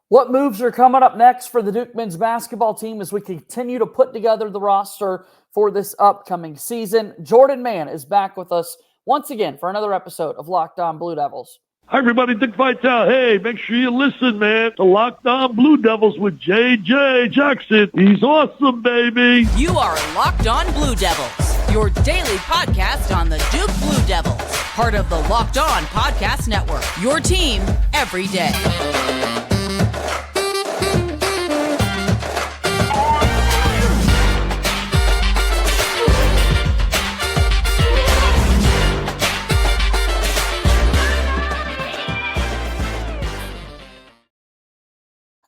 What moves are coming up next for the Duke men's basketball team as we continue to put together the roster for this upcoming season? Jordan Mann is back with us once again for another episode of Locked On Blue Devils. Hi, everybody. Dick Vitale. Hey, make sure you listen, man, to Locked On Blue Devils with J.J. Jackson. He's awesome, baby. You are Locked On Blue Devils, your daily podcast on the Duke Blue Devils, part of the Locked On Podcast Network, your team every day.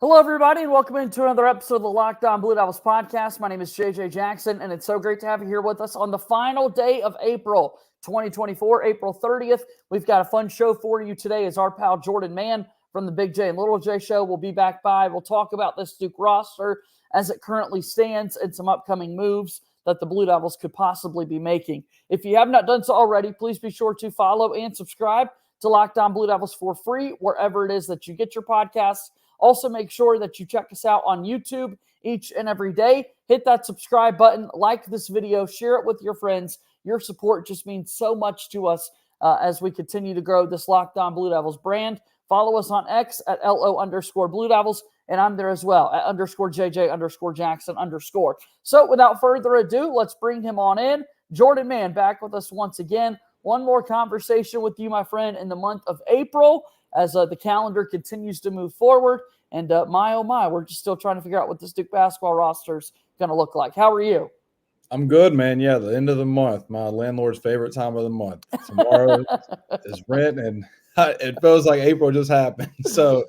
Hello, everybody, and welcome into another episode of the Locked On Blue Devils podcast. My name is JJ Jackson, and it's so great to have you here with us on the final day of April 2024, April 30th. We've got a fun show for you today as our pal Jordan Mann from the Big J and Little J show will be back by. We'll talk about this Duke roster as it currently stands and some upcoming moves that the Blue Devils could possibly be making. If you have not done so already, please be sure to follow and subscribe to Locked On Blue Devils for free, wherever it is that you get your podcasts. Also, make sure that you check us out on YouTube each and every day. Hit that subscribe button, like this video, share it with your friends. Your support just means so much to us as we continue to grow this Locked On Blue Devils brand. Follow us on X at LO_Blue Devils, and I'm there as well at _JJ_Jackson_. So without further ado, let's bring him on in. Jordan Mann back with us once again. One more conversation with you, my friend, in the month of April, as the calendar continues to move forward. And my, oh my, we're just still trying to figure out what this Duke basketball roster is going to look like. How are you? I'm good, man. Yeah, the end of the month, my landlord's favorite time of the month. Tomorrow is rent, and it feels like April just happened. So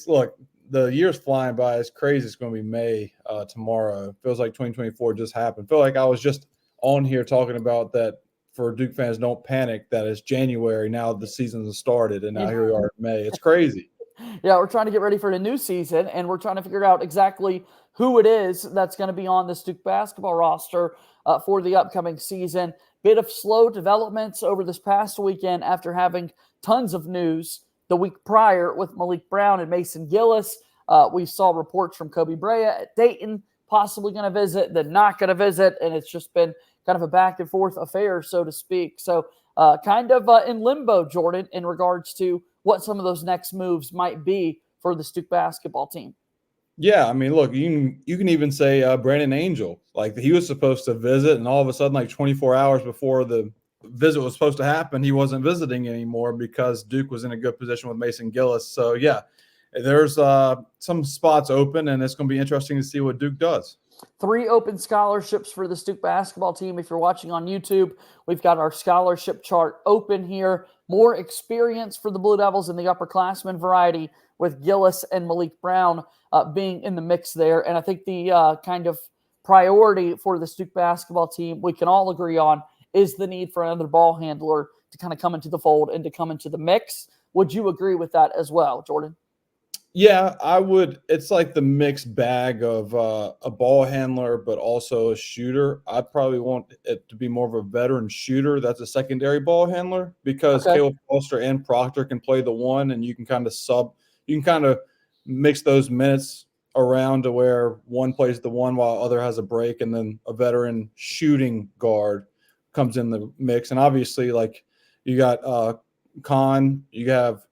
look, the year's flying by. It's crazy. It's going to be May tomorrow. It feels like 2024 just happened. I feel like I was just on here talking about that. For Duke fans, don't panic that it's January. Now the season has started, and now here we are in May. It's crazy. Yeah, we're trying to get ready for the new season, and we're trying to figure out exactly who it is that's going to be on this Duke basketball roster for the upcoming season. Bit of slow developments over this past weekend after having tons of news the week prior with Malik Brown and Mason Gillis. We saw reports from Kobe Brea at Dayton, possibly going to visit, then not going to visit, and it's just been kind of a back and forth affair, so to speak. So kind of in limbo, Jordan, in regards to what some of those next moves might be for the Duke basketball team. Yeah, I mean, look, you can even say Brandon Angel. Like, he was supposed to visit, and all of a sudden, like 24 hours before the visit was supposed to happen, he wasn't visiting anymore because Duke was in a good position with Mason Gillis. So, yeah, there's some spots open, and it's going to be interesting to see what Duke does. 3 open scholarships for the Duke basketball team. If you're watching on YouTube, we've got our scholarship chart open here. More experience for the Blue Devils in the upperclassmen variety, with Gillis and Malik Brown being in the mix there. And I think the kind of priority for the Duke basketball team, we can all agree on, is the need for another ball handler to kind of come into the fold and to come into the mix. Would you agree with that as well, Jordan? Yeah, I would. It's like the mixed bag of a ball handler, but also a shooter. I probably want it to be more of a veteran shooter that's a secondary ball handler, because Caleb Foster and Proctor can play the one, and you can kind of mix those minutes around to where one plays the one while other has a break, and then a veteran shooting guard comes in the mix. And obviously, like, you got Khan, you have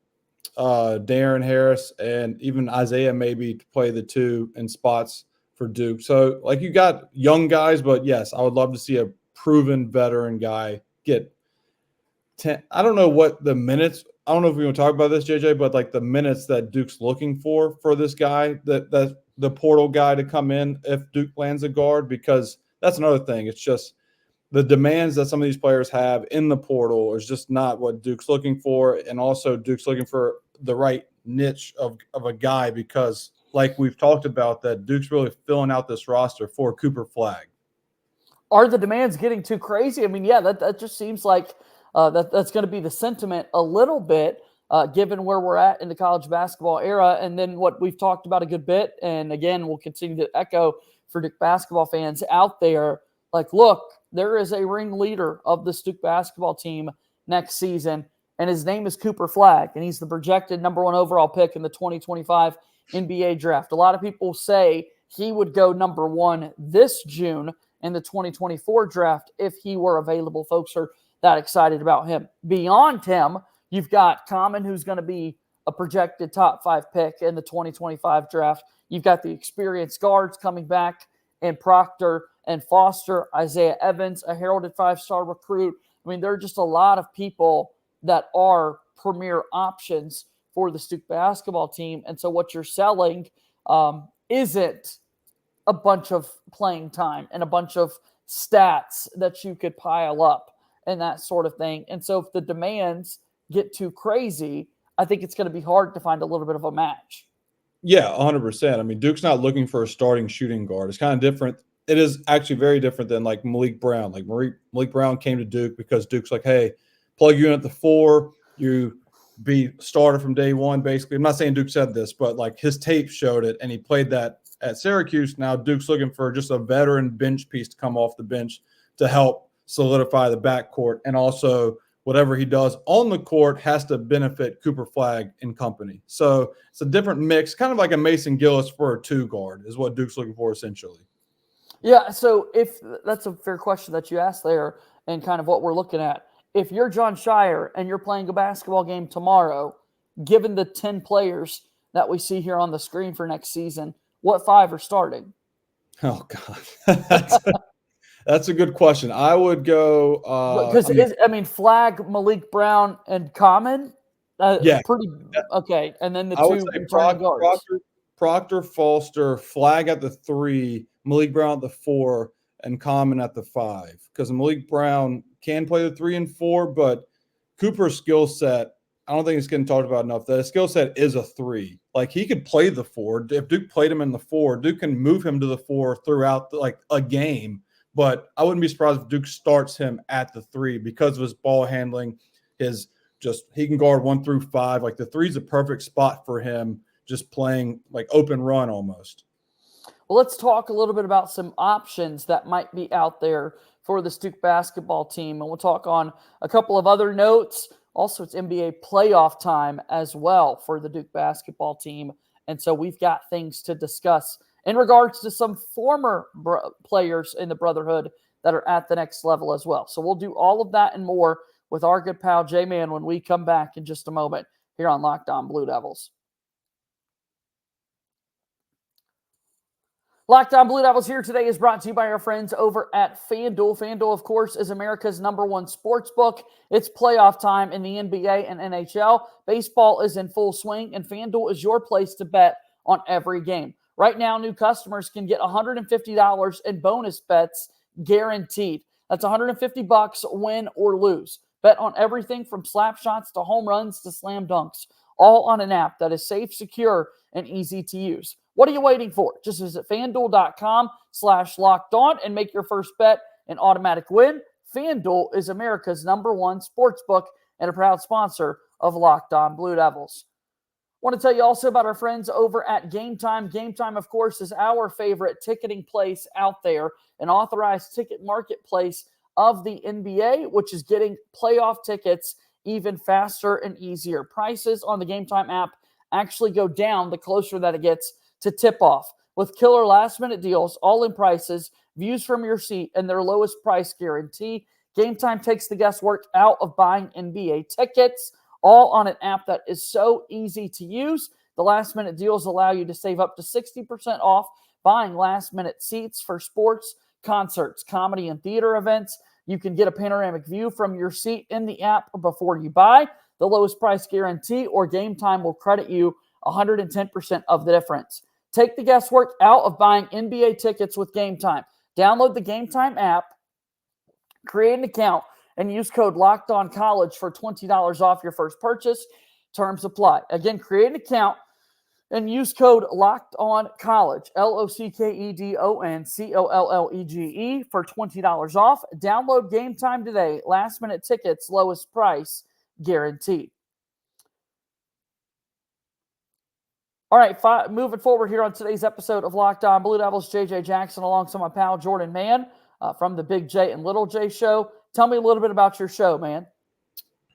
Darren Harris, and even Isaiah maybe to play the two in spots for Duke. So, like, you got young guys, but yes, I would love to see a proven veteran guy get 10. I don't know what the minutes. I don't know if we want to talk about this, JJ, but like the minutes that Duke's looking for this guy, that the portal guy to come in if Duke lands a guard, because that's another thing. It's just the demands that some of these players have in the portal is just not what Duke's looking for. And also Duke's looking for the right niche of a guy, because like we've talked about, that Duke's really filling out this roster for Cooper Flagg. Are the demands getting too crazy? I mean, yeah, that just seems like that's going to be the sentiment a little bit, given where we're at in the college basketball era. And then what we've talked about a good bit, and again, we'll continue to echo for Duke basketball fans out there, like, look, there is a ringleader of the Duke basketball team next season, and his name is Cooper Flagg, and he's the projected number 1 overall pick in the 2025 NBA draft. A lot of people say he would go number 1 this June in the 2024 draft if he were available. Folks are that excited about him. Beyond him, you've got Common, who's going to be a projected top 5 pick in the 2025 draft. You've got the experienced guards coming back in Proctor and Foster, Isaiah Evans, a heralded 5-star recruit. I mean, there are just a lot of people that are premier options for the Duke basketball team. And so what you're selling isn't a bunch of playing time and a bunch of stats that you could pile up and that sort of thing. And so if the demands get too crazy, I think it's going to be hard to find a little bit of a match. Yeah, 100%. I mean, Duke's not looking for a starting shooting guard. It's kind of different. It is actually very different than like Malik Brown. Like Malik Brown came to Duke because Duke's like, hey, plug you in at the 4, you be starter from day one, basically. I'm not saying Duke said this, but like his tape showed it, and he played that at Syracuse. Now Duke's looking for just a veteran bench piece to come off the bench to help solidify the backcourt, and also whatever he does on the court has to benefit Cooper Flagg and company. So it's a different mix, kind of like a Mason Gillis for a 2 guard is what Duke's looking for essentially. Yeah, so if that's a fair question that you asked there and kind of what we're looking at. If you're Jon Scheyer and you're playing a basketball game tomorrow, given the 10 players that we see here on the screen for next season, what 5 are starting? Oh, God. That's a good question. I would go because Flagg, Malik Brown, and Common. Yeah, pretty okay. And then the I would 2 say returning guards. Proctor, Foster, Flagg at the 3, Malik Brown at the 4, and Common at the 5. Because Malik Brown can play the 3 and 4, but Cooper's skill set, I don't think it's getting talked about enough. That his skill set is a 3. Like he could play the 4. If Duke played him in the 4, Duke can move him to the 4 throughout like a game. But I wouldn't be surprised if Duke starts him at the 3 because of his ball handling. He can guard 1 through 5. Like the 3 is a perfect spot for him, just playing like open run almost. Well, let's talk a little bit about some options that might be out there for the Duke basketball team. And we'll talk on a couple of other notes. Also, it's NBA playoff time as well for the Duke basketball team. And so we've got things to discuss in regards to some former players in the Brotherhood that are at the next level as well. So we'll do all of that and more with our good pal J-Man when we come back in just a moment here on Locked On Blue Devils. Locked On Blue Devils here today is brought to you by our friends over at FanDuel. FanDuel, of course, is America's #1 sportsbook. It's playoff time in the NBA and NHL. Baseball is in full swing, and FanDuel is your place to bet on every game. Right now, new customers can get $150 in bonus bets guaranteed. That's $150 win or lose. Bet on everything from slap shots to home runs to slam dunks, all on an app that is safe, secure, and easy to use. What are you waiting for? Just visit FanDuel.com/lockedon and make your first bet an automatic win. FanDuel is America's #1 sportsbook and a proud sponsor of Locked On Blue Devils. I want to tell you also about our friends over at Gametime. Gametime, of course, is our favorite ticketing place out there, an authorized ticket marketplace of the NBA, which is getting playoff tickets even faster and easier. Prices on the Gametime app actually go down the closer that it gets to tip-off. With killer last-minute deals, all-in prices, views from your seat, and their lowest price guarantee, Gametime takes the guesswork out of buying NBA tickets, all on an app that is so easy to use. The last-minute deals allow you to save up to 60% off buying last-minute seats for sports, concerts, comedy, and theater events. You can get a panoramic view from your seat in the app before you buy. The lowest price guarantee or Gametime will credit you 110% of the difference. Take the guesswork out of buying NBA tickets with Gametime. Download the Gametime app, create an account, and use code LOCKEDONCollege for $20 off your first purchase. Terms apply. Again, create an account and use code LOCKEDONCollege, LOCKEDONCOLLEGE for $20 off. Download Gametime today. Last minute tickets, lowest price guaranteed. All right, moving forward here on today's episode of Locked On Blue Devils, JJ Jackson alongside my pal Jordan Mann from the Big J and Little J show. Tell me a little bit about your show, man.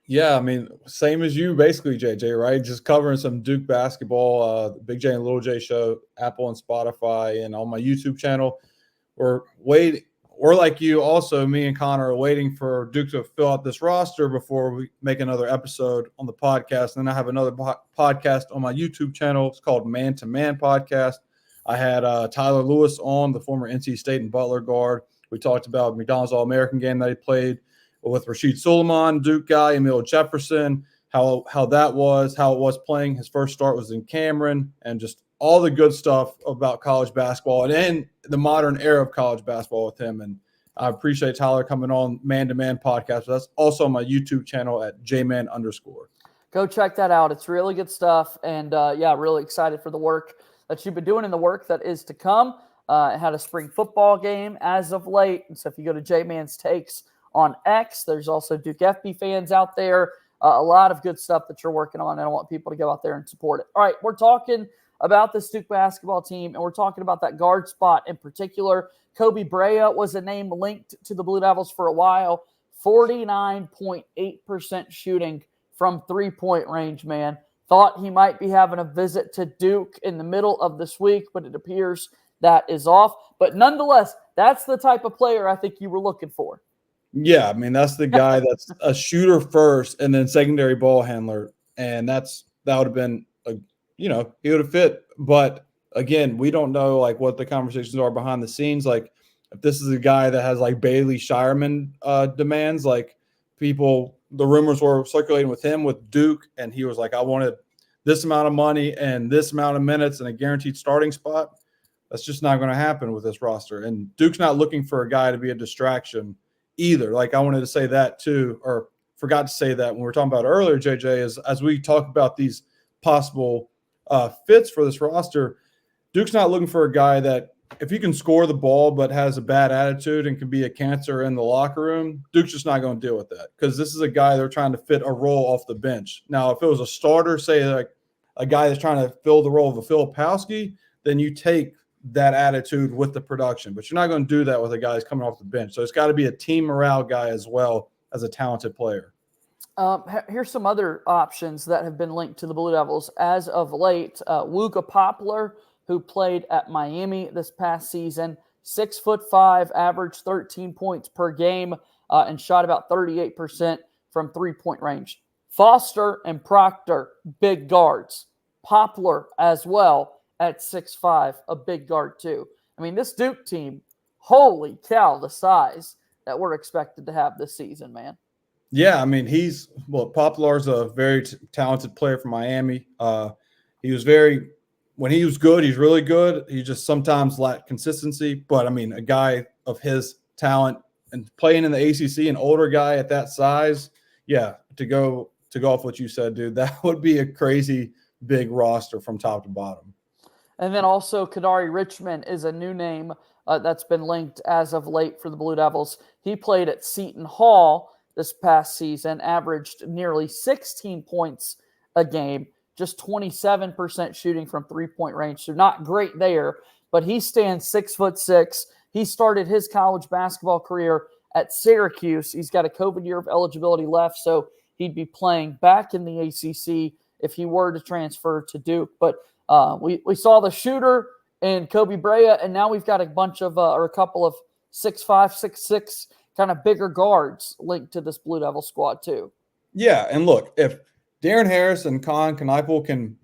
Yeah, I mean, same as you, basically, JJ, right? Just covering some Duke basketball, Big J and Little J show, Apple and Spotify, and on my YouTube channel. We're like you, also, me and Connor are waiting for Duke to fill out this roster before we make another episode on the podcast. And then I have another podcast on my YouTube channel. It's called Man to Man Podcast. I had Tyler Lewis on, the former NC State and Butler guard. We talked about McDonald's All-American game that he played with Rasheed Suleiman, Duke guy, Emil Jefferson, how it was playing. His first start was in Cameron, and just all the good stuff about college basketball and in the modern era of college basketball with him. And I appreciate Tyler coming on Man to Man Podcast. That's also on my YouTube channel at jman_. Go check that out. It's really good stuff. And really excited for the work that you've been doing and the work that is to come. It had a spring football game as of late. And so if you go to J-Man's Takes on X, there's also Duke FB fans out there. A lot of good stuff that you're working on, and I want people to go out there and support it. All right, we're talking about this Duke basketball team, and we're talking about that guard spot in particular. Kobe Brea was a name linked to the Blue Devils for a while. 49.8% shooting from three-point range, man. Thought he might be having a visit to Duke in the middle of this week, but it appears that is off. But nonetheless, that's the type of player I think you were looking for. Yeah, I mean, that's the guy that's a shooter first and then secondary ball handler. And that would have been, he would have fit. But again, we don't know like what the conversations are behind the scenes. Like if this is a guy that has like Bailey Shireman demands, like the rumors were circulating with him with Duke. And he was like, I wanted this amount of money and this amount of minutes and a guaranteed starting spot. That's just not going to happen with this roster. And Duke's not looking for a guy to be a distraction either. Like I wanted to say that too, or forgot to say that when we were talking about earlier, JJ, is as we talk about these possible fits for this roster, Duke's not looking for a guy that if you can score the ball but has a bad attitude and can be a cancer in the locker room, Duke's just not going to deal with that because this is a guy they're trying to fit a role off the bench. Now, if it was a starter, say like a guy that's trying to fill the role of a Filipowski, then you take that attitude with the production, but you're not going to do that with a guy that's coming off the bench. So it's got to be a team morale guy as well as a talented player. Here's some other options that have been linked to the Blue Devils as of late. Wooga Poplar, who played at Miami this past season, 6'5", averaged 13 points per game, and shot about 38% from three-point range. Foster and Proctor, big guards. Poplar as well at 6'5", a big guard too. I mean, this Duke team, holy cow, the size that we're expected to have this season, man. Yeah, I mean, Poplar's a very talented player from Miami. He was when he was good, he's really good. He just sometimes lacked consistency. But, I mean, a guy of his talent and playing in the ACC, an older guy at that size, yeah, to go off what you said, dude, that would be a crazy big roster from top to bottom. And then also Kadari Richmond is a new name that's been linked as of late for the Blue Devils. He played at Seton Hall this past season, averaged nearly 16 points a game, just 27% shooting from three-point range. So not great there, but he stands 6'6". He started his college basketball career at Syracuse. He's got a COVID year of eligibility left, so he'd be playing back in the ACC if he were to transfer to Duke. But we saw the shooter in Kobe Brea, and now we've got a bunch of or a couple of 6'5", 6'6", kind of bigger guards linked to this Blue Devil squad too. Yeah, and look, if Darren Harris and Con Kneipel can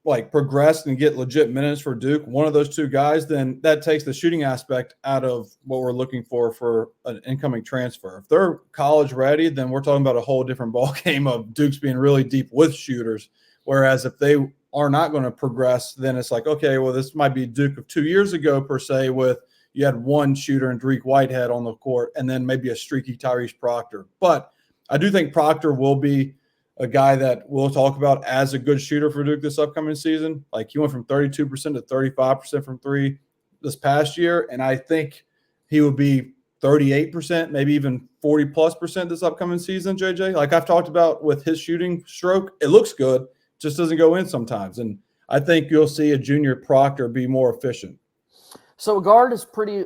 like progress and get legit minutes for Duke, one of those two guys, then that takes the shooting aspect out of what we're looking for an incoming transfer. If they're college ready, then we're talking about a whole different ball game of Duke's being really deep with shooters. Whereas if they are not going to progress, then it's like, okay, well, this might be Duke of 2 years ago per se, with you had one shooter and Dariq Whitehead on the court and then maybe a streaky Tyrese Proctor. But I do think Proctor will be a guy that we'll talk about as a good shooter for Duke this upcoming season. Like he went from 32% to 35% from three this past year. And I think he would be 38%, maybe even 40+% this upcoming season, JJ. Like I've talked about with his shooting stroke, it looks good, just doesn't go in sometimes. And I think you'll see a junior Proctor be more efficient. So a guard is pretty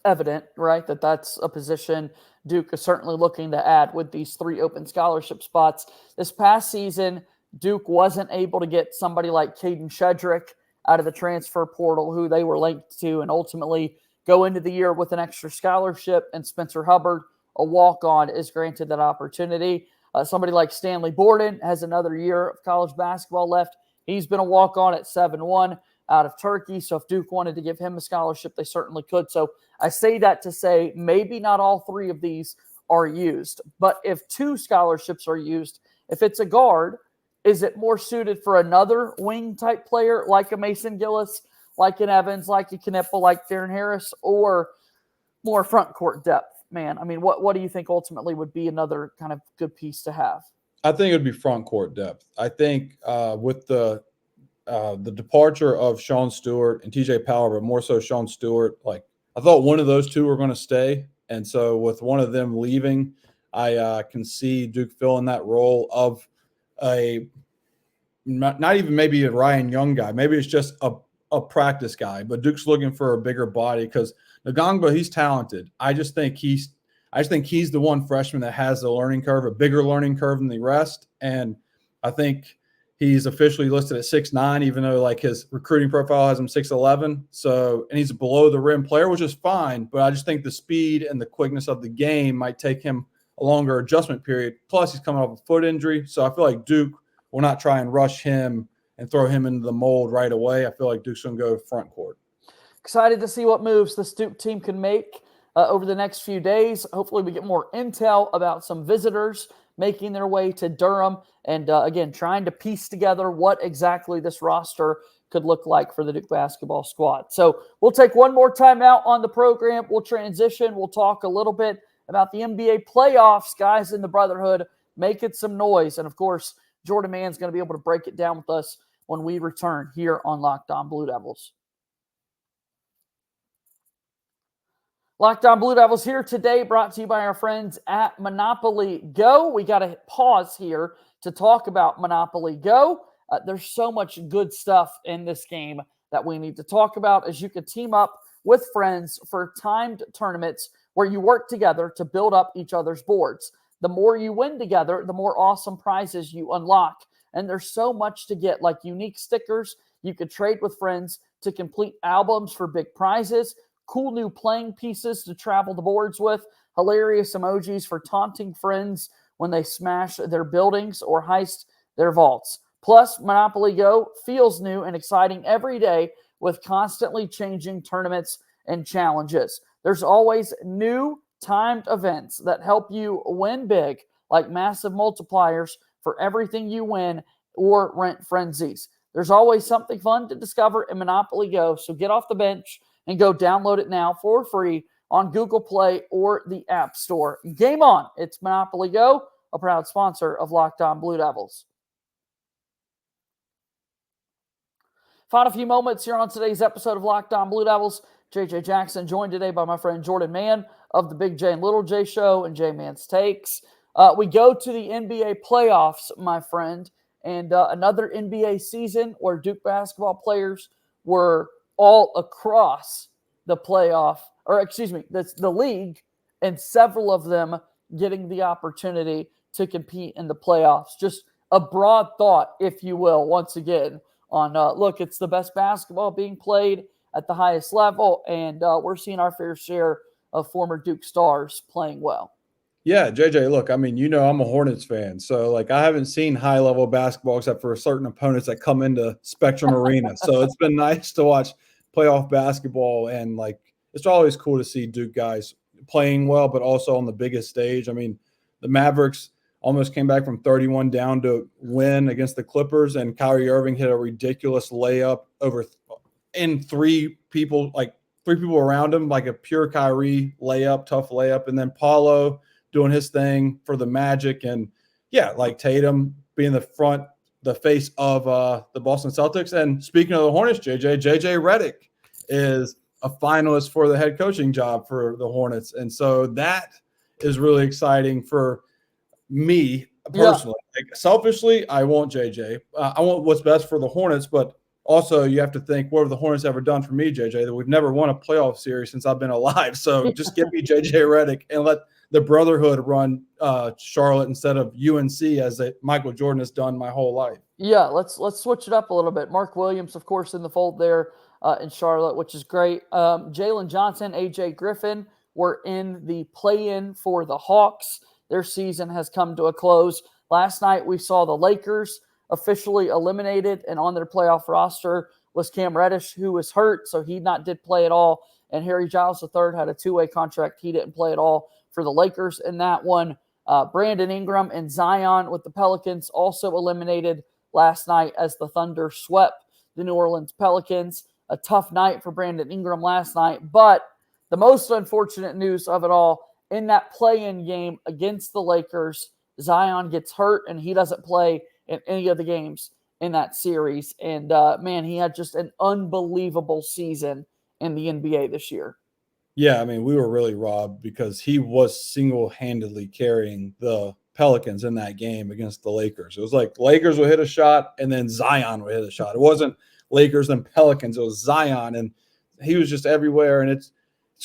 evident, right, that that's a position Duke is certainly looking to add with these 3 open scholarship spots. This past season, Duke wasn't able to get somebody like Caden Shedrick out of the transfer portal, who they were linked to, and ultimately go into the year with an extra scholarship. And Spencer Hubbard, a walk-on, is granted that opportunity. Somebody like Stanley Borden has another year of college basketball left. He's been a walk-on at 7-1 out of Turkey. So if Duke wanted to give him a scholarship, they certainly could. So I say that to say maybe not all 3 of these are used. But if 2 scholarships are used, if it's a guard, is it more suited for another wing-type player like a Mason Gillis, like an Evans, like a Knipple, like Darren Harris, or more front court depth? Man, I mean, what do you think ultimately would be another kind of good piece to have? I think it would be front court depth. I think with the departure of Sean Stewart and TJ Power, but more so Sean Stewart, like I thought one of those 2 were going to stay. And so with one of them leaving, I can see Duke filling that role of not even maybe a Ryan Young guy. Maybe it's just a practice guy, but Duke's looking for a bigger body because Ngongba, he's talented. I just think he's the one freshman that has a learning curve, a bigger learning curve than the rest. And I think he's officially listed at 6'9", even though like his recruiting profile has him 6'11". So, and he's a below the rim player, which is fine. But I just think the speed and the quickness of the game might take him a longer adjustment period. Plus, he's coming off a foot injury. So I feel like Duke will not try and rush him and throw him into the mold right away. I feel like Duke's going to go front court. Excited to see what moves this Duke team can make over the next few days. Hopefully we get more intel about some visitors making their way to Durham and, again, trying to piece together what exactly this roster could look like for the Duke basketball squad. So we'll take one more time out on the program. We'll transition. We'll talk a little bit about the NBA playoffs, guys in the Brotherhood making some noise. And, of course, Jordan Mann's going to be able to break it down with us when we return here on Locked On Blue Devils. Locked On Blue Devils here today, brought to you by our friends at Monopoly Go. We got to pause here to talk about Monopoly Go. There's so much good stuff in this game that we need to talk about, as you can team up with friends for timed tournaments where you work together to build up each other's boards. The more you win together, the more awesome prizes you unlock. And there's so much to get, like unique stickers you could trade with friends to complete albums for big prizes, cool new playing pieces to travel the boards with, hilarious emojis for taunting friends when they smash their buildings or heist their vaults. Plus, Monopoly Go feels new and exciting every day with constantly changing tournaments and challenges. There's always new timed events that help you win big, like massive multipliers for everything you win or rent frenzies. There's always something fun to discover in Monopoly Go, so get off the bench and go download it now for free on Google Play or the App Store. Game on. It's Monopoly Go, a proud sponsor of Locked On Blue Devils. Final few moments here on today's episode of Locked On Blue Devils. JJ Jackson, joined today by my friend Jordan Mann of the Big J and Little J Show and J Man's Takes. We go to the NBA playoffs, my friend, and another NBA season where Duke basketball players were all across the playoff, or excuse me, the league, and several of them getting the opportunity to compete in the playoffs. Just a broad thought, if you will, once again, on, look, it's the best basketball being played at the highest level, and we're seeing our fair share of former Duke stars playing well. Yeah, JJ, look, I mean, you know I'm a Hornets fan, so, like, I haven't seen high-level basketball except for certain opponents that come into Spectrum Arena. So it's been nice to watch playoff basketball, and, like, it's always cool to see Duke guys playing well, but also on the biggest stage. I mean, the Mavericks almost came back from 31 down to win against the Clippers, and Kyrie Irving hit a ridiculous layup in three people around him, like a pure Kyrie layup, tough layup, and then Paulo doing his thing for the Magic, and yeah, like Tatum being the face of the Boston Celtics. And speaking of the Hornets, JJ Redick is a finalist for the head coaching job for the Hornets, and so that is really exciting for me personally. Yeah. Like, selfishly, I want JJ. I want what's best for the Hornets, but also you have to think, what have the Hornets ever done for me, JJ? That we've never won a playoff series since I've been alive. So just give me JJ Redick and let the Brotherhood run Charlotte instead of UNC as Michael Jordan has done my whole life. Yeah, let's switch it up a little bit. Mark Williams, of course, in the fold there in Charlotte, which is great. Jalen Johnson, AJ Griffin were in the play-in for the Hawks. Their season has come to a close. Last night we saw the Lakers officially eliminated, and on their playoff roster was Cam Reddish, who was hurt, so he did play at all. And Harry Giles III had a two-way contract. He didn't play at all for the Lakers in that one. Brandon Ingram and Zion with the Pelicans also eliminated last night as the Thunder swept the New Orleans Pelicans. A tough night for Brandon Ingram last night, but the most unfortunate news of it all, in that play-in game against the Lakers, Zion gets hurt and he doesn't play in any of the games in that series. And, man, he had just an unbelievable season in the NBA this year. Yeah, I mean, we were really robbed because he was single-handedly carrying the Pelicans in that game against the Lakers. It was like Lakers would hit a shot and then Zion would hit a shot. It wasn't Lakers and Pelicans. It was Zion, and he was just everywhere. And it's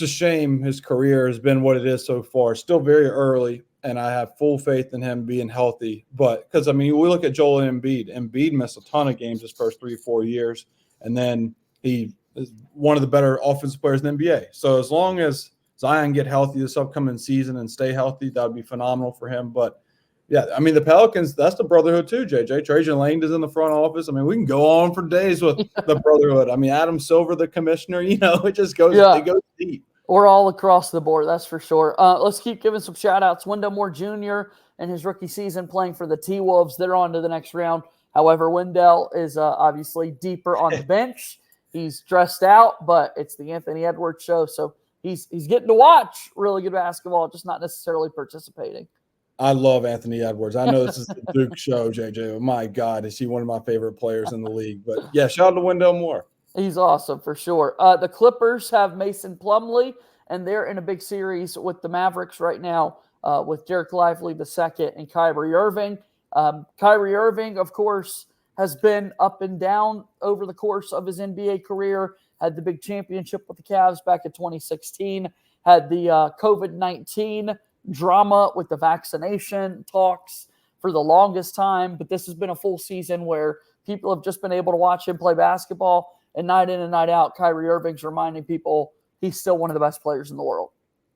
a shame his career has been what it is so far. Still very early, and I have full faith in him being healthy. But because, I mean, we look at Joel Embiid. Embiid missed a ton of games his first 3 or 4 years, and then he is one of the better offensive players in the NBA. So as long as Zion get healthy this upcoming season and stay healthy, that would be phenomenal for him. But, yeah, I mean, the Pelicans, that's the Brotherhood too, JJ. Trajan Langdon is in the front office. I mean, we can go on for days with the Brotherhood. I mean, Adam Silver, the commissioner, it just goes, it goes deep. We're all across the board, that's for sure. Let's keep giving some shout-outs. Wendell Moore Jr. in his rookie season playing for the T-Wolves. They're on to the next round. However, Wendell is obviously deeper on the bench. He's dressed out, but it's the Anthony Edwards show, so he's getting to watch really good basketball, just not necessarily participating. I love Anthony Edwards. I know this is the Duke show, JJ. My God, is he one of my favorite players in the league? But, yeah, shout out to Wendell Moore. He's awesome for sure. The Clippers have Mason Plumlee, and they're in a big series with the Mavericks right now with Derek Lively II and Kyrie Irving. Kyrie Irving, of course, has been up and down over the course of his NBA career, had the big championship with the Cavs back in 2016, had the COVID-19 drama with the vaccination talks for the longest time, but this has been a full season where people have just been able to watch him play basketball, and night in and night out, Kyrie Irving's reminding people he's still one of the best players in the world.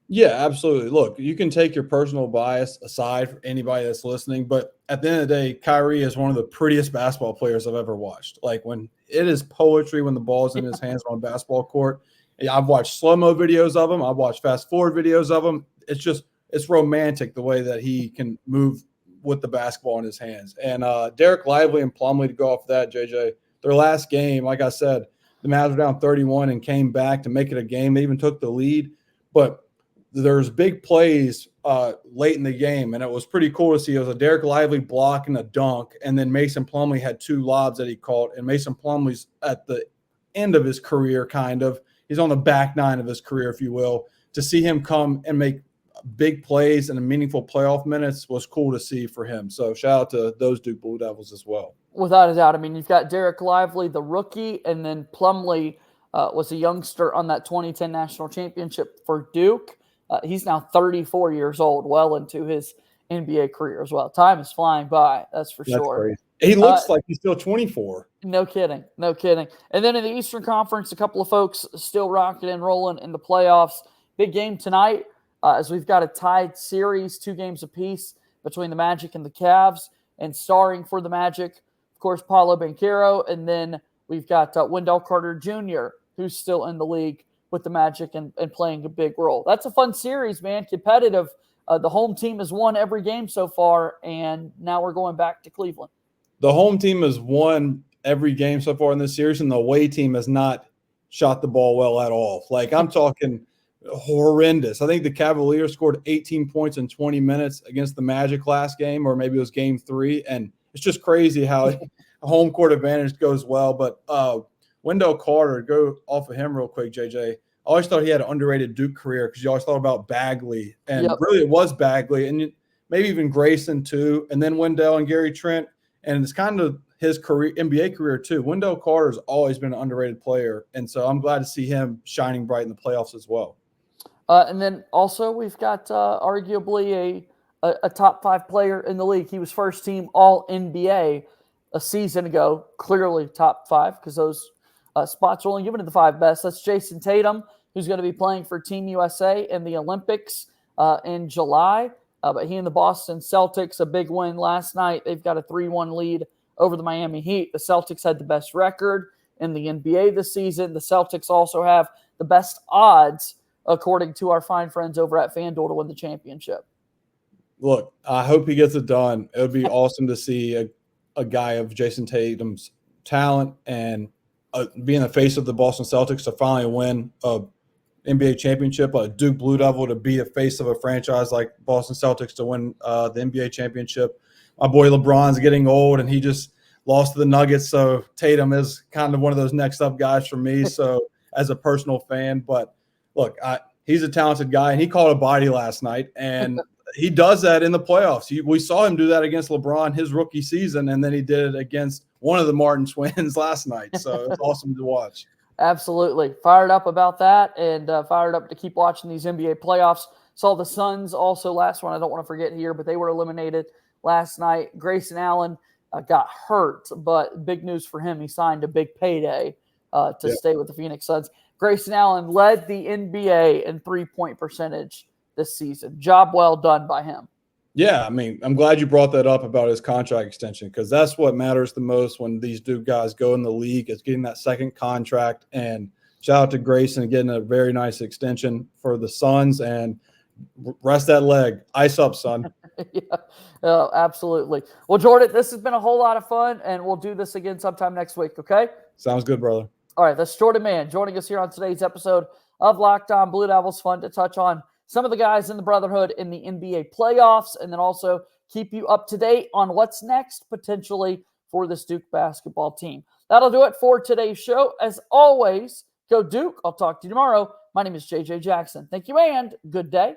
Yeah, absolutely. Look, you can take your personal bias aside for anybody that's listening, but at the end of the day, Kyrie is one of the prettiest basketball players I've ever watched. Like, when it is poetry when the ball's in his hands on a basketball court. I've watched slow-mo videos of him. I've watched fast-forward videos of him. It's romantic the way that he can move with the basketball in his hands. And Derek Lively and Plumlee, to go off that, JJ, their last game, like I said, the Mavs were down 31 and came back to make it a game. They even took the lead. But there's big plays late in the game, and it was pretty cool to see. It was a Derek Lively block and a dunk, and then Mason Plumlee had 2 lobs that he caught. And Mason Plumlee's at the end of his career, kind of. He's on the back nine of his career, if you will. To see him come and make big plays and meaningful playoff minutes was cool to see for him. So shout out to those Duke Blue Devils as well. Without a doubt. I mean, you've got Derek Lively, the rookie, and then Plumlee was a youngster on that 2010 national championship for Duke. He's now 34 years old, well into his NBA career as well. Time is flying by, that's for sure. Crazy. He looks like he's still 24. No kidding. And then in the Eastern Conference, a couple of folks still rocking and rolling in the playoffs. Big game tonight, as we've got a tied series, 2 games apiece between the Magic and the Cavs. And starring for the Magic, of course, Paolo Banchero. And then we've got Wendell Carter Jr., who's still in the league with the Magic and playing a big role. That's a fun series, man. Competitive. The home team has won every game so far, and now we're going back to Cleveland. The home team has won every game so far in this series, and the away team has not shot the ball well at all. Like, I'm talking horrendous. I think the Cavaliers scored 18 points in 20 minutes against the Magic last game, or maybe it was game 3, and it's just crazy how a home court advantage goes well. But Wendell Carter, go off of him real quick, JJ. I always thought he had an underrated Duke career because you always thought about Bagley, and really it was Bagley, and maybe even Grayson too, and then Wendell and Gary Trent. And it's kind of his career, NBA career too. Wendell Carter's always been an underrated player, and so I'm glad to see him shining bright in the playoffs as well. And then also we've got arguably a top 5 player in the league. He was first team All NBA a season ago. Clearly top 5 because those spots are only given to the 5 best. That's Jason Tatum, who's going to be playing for Team USA in the Olympics in July. But he and the Boston Celtics, a big win last night. They've got a 3-1 lead over the Miami Heat. The Celtics had the best record in the NBA this season. The Celtics also have the best odds, according to our fine friends over at FanDuel, to win the championship. Look, I hope he gets it done. It would be awesome to see a guy of Jason Tatum's talent and being the face of the Boston Celtics to finally win a NBA championship, a Duke Blue Devil to be the face of a franchise like Boston Celtics to win the NBA championship. My boy LeBron's getting old, and he just lost to the Nuggets, so Tatum is kind of one of those next up guys for me. So as a personal fan, but look, he's a talented guy, and he called a body last night, and he does that in the playoffs. We saw him do that against LeBron his rookie season, and then he did it against one of the Martin twins last night. So it's awesome to watch. Absolutely. Fired up about that and fired up to keep watching these NBA playoffs. Saw the Suns also last one. I don't want to forget here, but they were eliminated last night. Grayson Allen got hurt, but big news for him. He signed a big payday to stay with the Phoenix Suns. Grayson Allen led the NBA in 3-point percentage this season. Job well done by him. Yeah, I mean, I'm glad you brought that up about his contract extension because that's what matters the most when these Duke guys go in the league is getting that second contract. And shout out to Grayson getting a very nice extension for the Suns and rest that leg. Ice up, son. Yeah, absolutely. Well, Jordan, this has been a whole lot of fun, and we'll do this again sometime next week, okay? Sounds good, brother. All right, that's Jordan Mann joining us here on today's episode of Locked On Blue Devils. Fun to touch on some of the guys in the Brotherhood in the NBA playoffs, and then also keep you up to date on what's next potentially for this Duke basketball team. That'll do it for today's show. As always, go Duke. I'll talk to you tomorrow. My name is JJ Jackson. Thank you and good day.